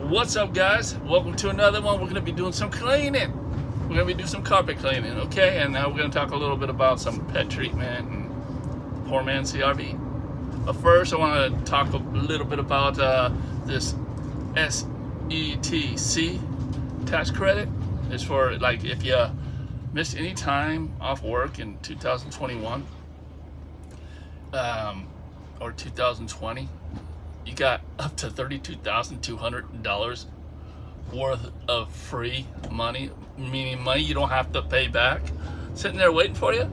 What's up, guys? Welcome to another one. We're going to be doing some cleaning. We're going to be doing some carpet cleaning, okay? And now we're going to talk a little bit about some pet treatment and poor man CRB. But first, I want to talk a little bit about this SETC tax credit. It's for, like, if you missed any time off work in 2021 or 2020, you got up to $32,200 worth of free money, meaning money you don't have to pay back, sitting there waiting for you.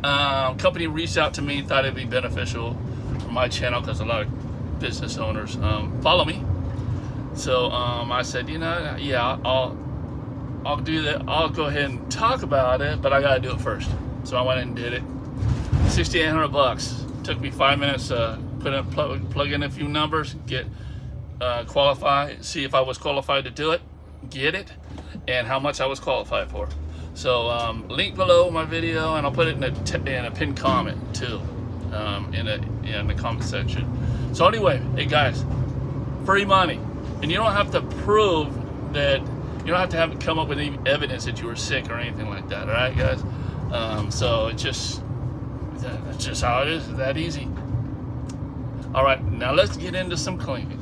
Company reached out to me, thought it'd be beneficial for my channel because a lot of business owners follow me. So I said, yeah, I'll do that. I'll go ahead and talk about it, but I gotta do it first. So I went and did it. $6,800. Took me 5 minutes to plug in a few numbers, get qualified, see if I was qualified to do it, get it, and how much I was qualified for. So link below my video, and I'll put it in a pinned comment too, in the comment section. So anyway, hey guys, free money, and you don't have to prove that. You don't have to come up with any evidence that you were sick or anything like that. All right, guys. So that's just how it is. It's that easy. All right, now let's get into some cleaning.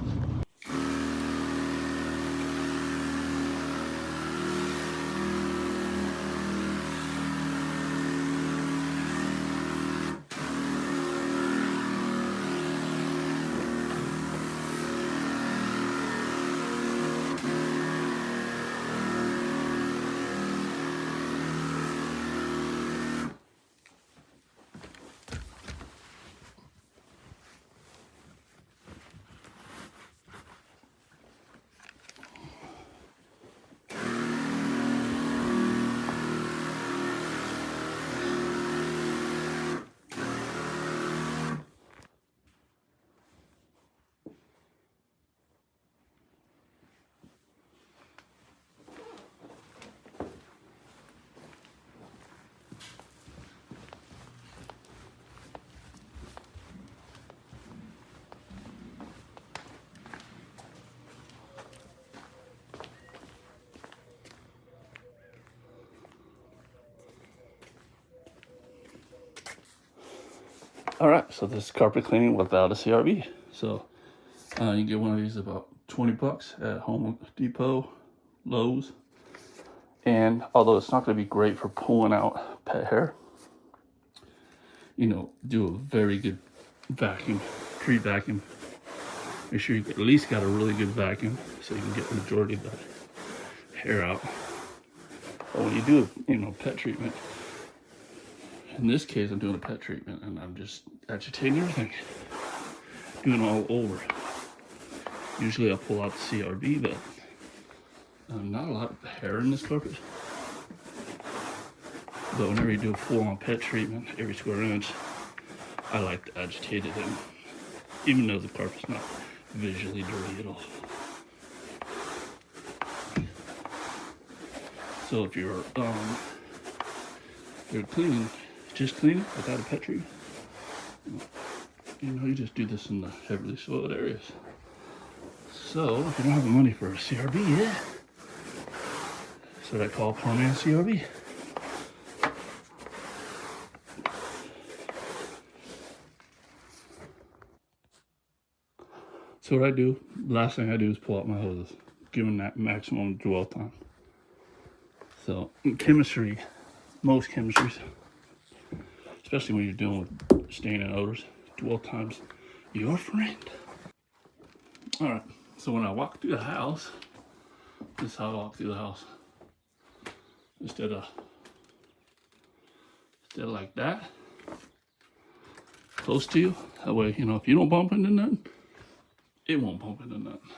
All right, so this is carpet cleaning without a CRB. So you can get one of these about $20 at Home Depot, Lowe's. And although it's not going to be great for pulling out pet hair, do a very good vacuum, pre-vacuum. Make sure you at least got a really good vacuum so you can get the majority of the hair out. But when you do, pet treatment, in this case, I'm doing a pet treatment, and I'm just agitating everything, doing it all over. Usually I'll pull out the CRB, but not a lot of hair in this carpet. But whenever you do a full-on pet treatment, every square inch, I like to agitate it in, even though the carpet's not visually dirty at all. So if you're cleaning, just cleaning without a pet treatment, you just do this in the heavily soiled areas. So if you don't have the money for a CRB yet, so I call poor man CRB. So what I do, last thing I do is pull out my hoses, given that maximum dwell time. So in chemistry, most chemistries, especially when you're dealing with stain and odors, dwell time's your friend. All right, so when I walk through the house, this is how I walk through the house. Instead of like that, close to you. That way, if you don't bump into nothing, it won't bump into nothing.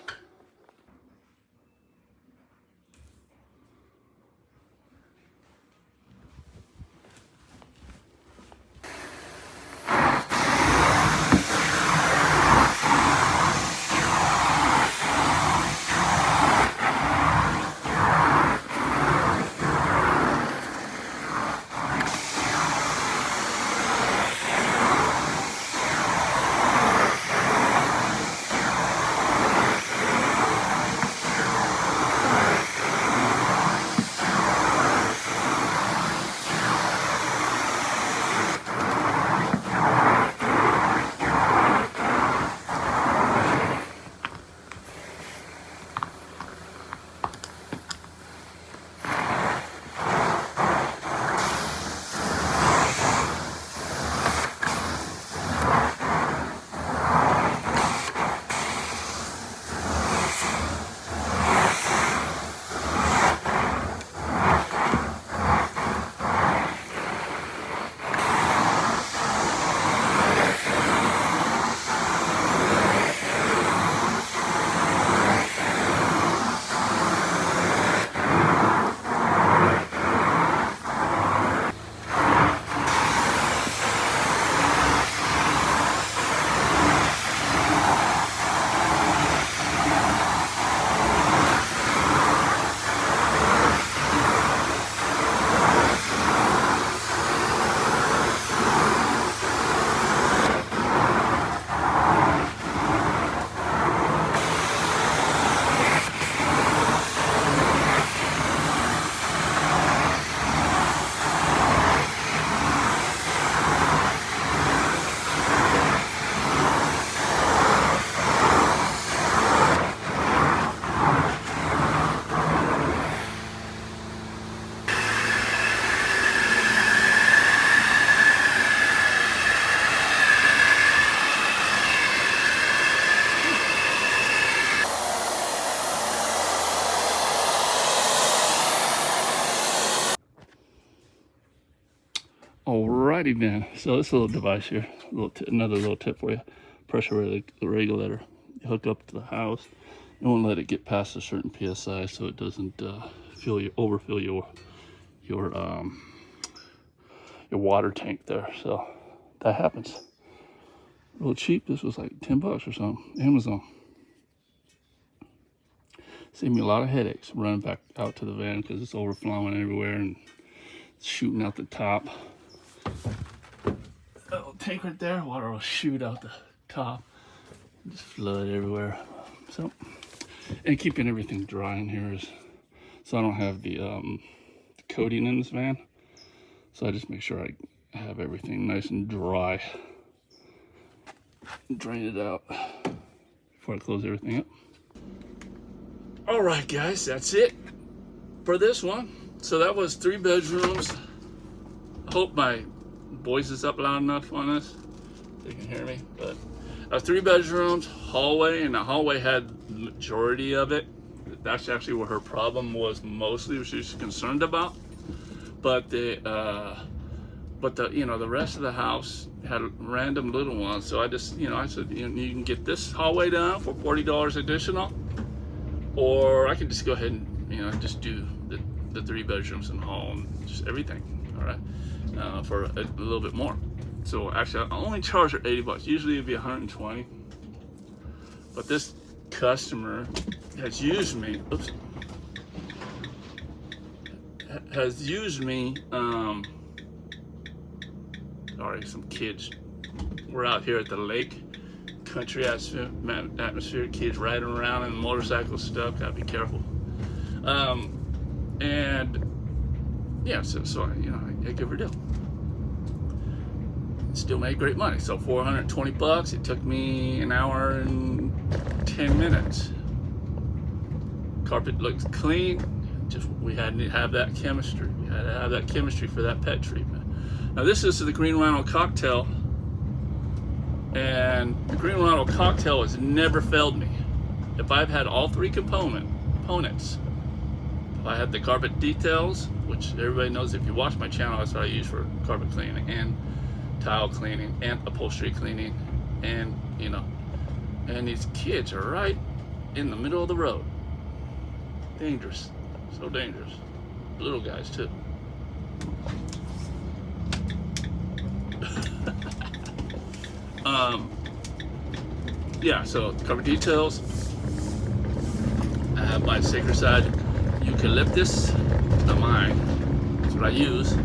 Alrighty then, so this little device here, another little tip for you. Pressure regulator. You hook up to the house. You won't let it get past a certain PSI so it doesn't overfill your water tank there. So that happens. Real cheap. This was like $10 or something. Amazon. Saved me a lot of headaches running back out to the van because it's overflowing everywhere and it's shooting out the top. That little tank right there, water will shoot out the top, just flood everywhere. So, and keeping everything dry in here is, so I don't have the coating in this van. So I just make sure I have everything nice and dry. Drain it out before I close everything up. All right, guys, that's it for this one. So that was 3 bedrooms. I hope my voice is up loud enough on this. They can hear me, but 3 bedrooms, hallway, and the hallway had the majority of it. That's actually where her problem was mostly, what she was concerned about. But the rest of the house had random little ones. So I just, I said, you can get this hallway down for $40 additional, or I can just go ahead and, just do the 3 bedrooms and hall and just everything, all right, for a little bit more. So actually, I only charge her $80. Usually it'd be 120. But this customer has used me. Oops. Has used me. Sorry, some kids. We're out here at the lake. Country atmosphere. Kids riding around in motorcycle stuff. Gotta be careful. And yeah, so I give her a deal. Still made great money. So $420. It took me an hour and 10 minutes. Carpet looks clean. Just we had to have that chemistry. We had to have that chemistry for that pet treatment. Now this is the Green Rhino cocktail, and the Green Rhino cocktail has never failed me. If I've had all 3 components, if I had the carpet details, which everybody knows if you watch my channel, that's what I use for carpet cleaning and tile cleaning and upholstery cleaning, and and these kids are right in the middle of the road. Dangerous, so dangerous. Little guys too. Yeah, so cover details. I have my sacred side eucalyptus, not mine. That's what I use.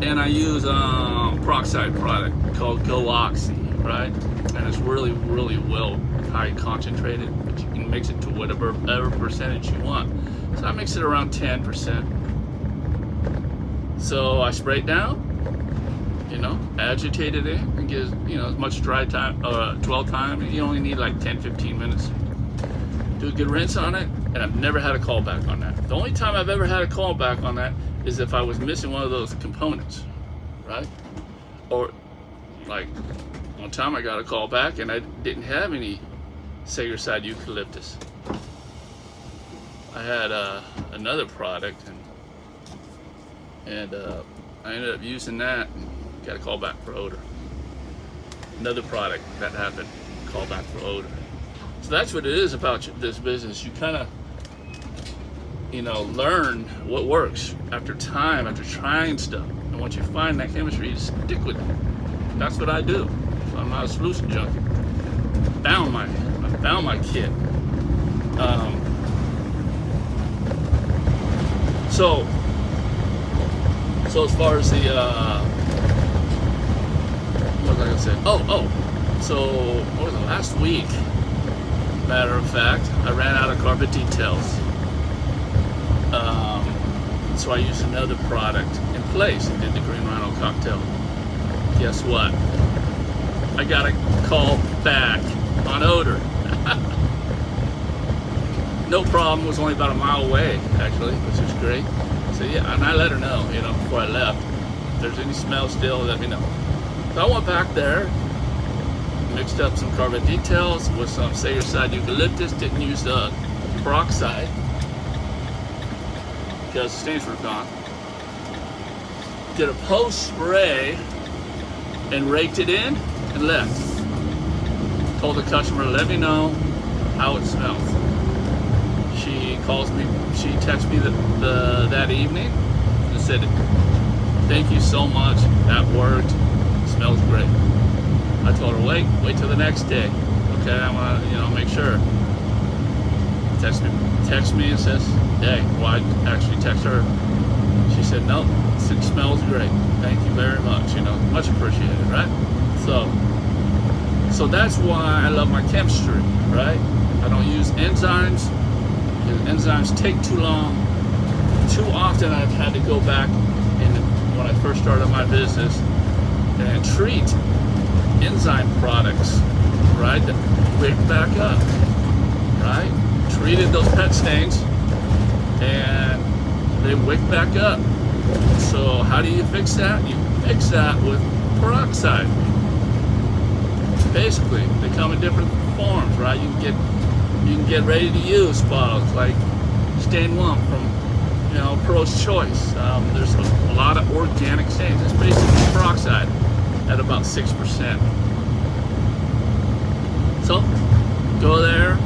And I use peroxide product called Go Oxy, right? And it's really, really well high concentrated, but you can mix it to whatever percentage you want. So I mix it around 10%. So I spray it down, agitate it in, and get as much dry time, dwell time. You only need like 10-15 minutes. Do a good rinse on it, and I've never had a callback on that. The only time I've ever had a callback on that is if I was missing one of those components, right? Or like one time I got a call back and I didn't have any Sagerside eucalyptus. I had another product and I ended up using that and got a call back for odor. Another product that happened, call back for odor. So that's what it is about this business. You kind of learn what works after time, after trying stuff. And once you find that chemistry, you just stick with it. That's what I do. So I'm not a solution junkie. I found my kit. So as far as the what was I gonna say? So what was it, last week? Matter of fact, I ran out of carpet details. So I used another product in place and did the Green Rhino cocktail. Guess what? I got a call back on odor. No problem, was only about a mile away actually, which is great. So yeah, and I let her know, before I left. If there's any smell still, let me know. So I went back there, mixed up some carpet details with some Sagerside eucalyptus, didn't use the peroxide because the stains were gone. did a post spray and raked it in and left. Told the customer, let me know how it smells. She calls me, she texts me that evening and said, thank you so much, that worked, smells great. I told her, wait till the next day. Okay, I want to, make sure. Text me and says, hey, well, I actually text her. She said, no, it smells great. Thank you very much, much appreciated, right? So that's why I love my chemistry, right? I don't use enzymes, because enzymes take too long. Too often I've had to go back when I first started my business and treat enzyme products, right, that wick back up, right? Treated those pet stains and they wick back up. So how do you fix that? You fix that with peroxide. Basically, they come in different forms, right? You can get ready to use bottles like Stain 1 from Pro's Choice. There's a lot of organic stains. It's basically peroxide at about 6%. So go there,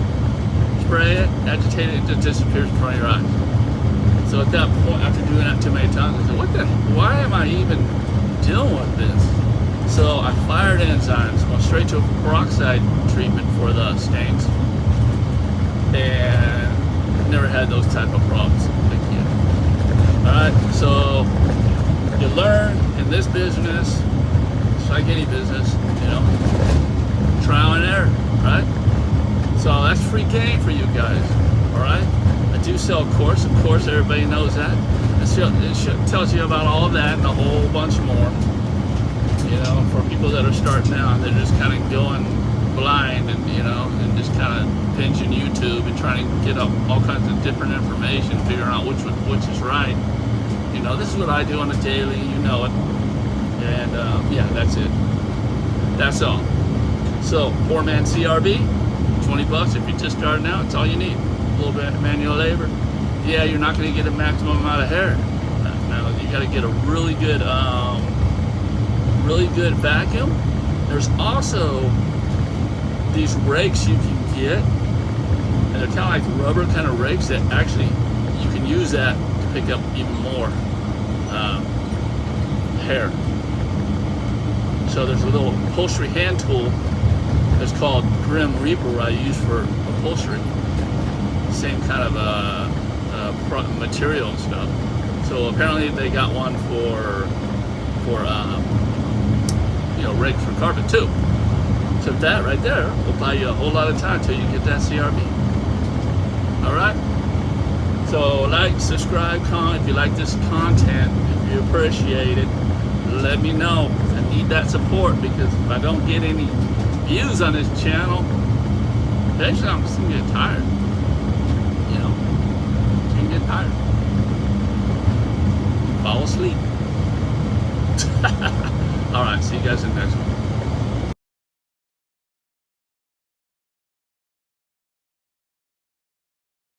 spray it, agitate it, it just disappears in front of your eyes. So at that point, after doing that too many times, I said, why am I even dealing with this? So I fired enzymes, went straight to a peroxide treatment for the stains, and never had those type of problems again. Alright, so you learn in this business, it's like any business, trial and error, right? So that's free game for you guys, alright? I do sell a course, of course, everybody knows that. It tells you about all of that and a whole bunch more. For people that are starting out, they're just kind of going blind and, and just kind of pinging YouTube and trying to get up all kinds of different information, figuring out which is right. This is what I do on a daily, it. And yeah, that's it. That's all. So, poor man CRB, $20 if you're just starting out, it's all you need. A little bit of manual labor. Yeah, you're not going to get a maximum amount of hair. Now, you got to get a really good vacuum. There's also these rakes you can get, and they're kind of like rubber kind of rakes that actually you can use that to pick up even more hair. So there's a little upholstery hand tool that's called Grim Reaper I use for upholstery. Same kind of material and stuff. So apparently they got one for rake for carpet too. So that right there will buy you a whole lot of time till you get that CRB. Alright? So like, subscribe, comment if you like this content, if you appreciate it, let me know. I need that support, because if I don't get any views on this channel, eventually I'm just gonna get tired. Just gonna get tired. Fall asleep. Alright, see you guys in the next one.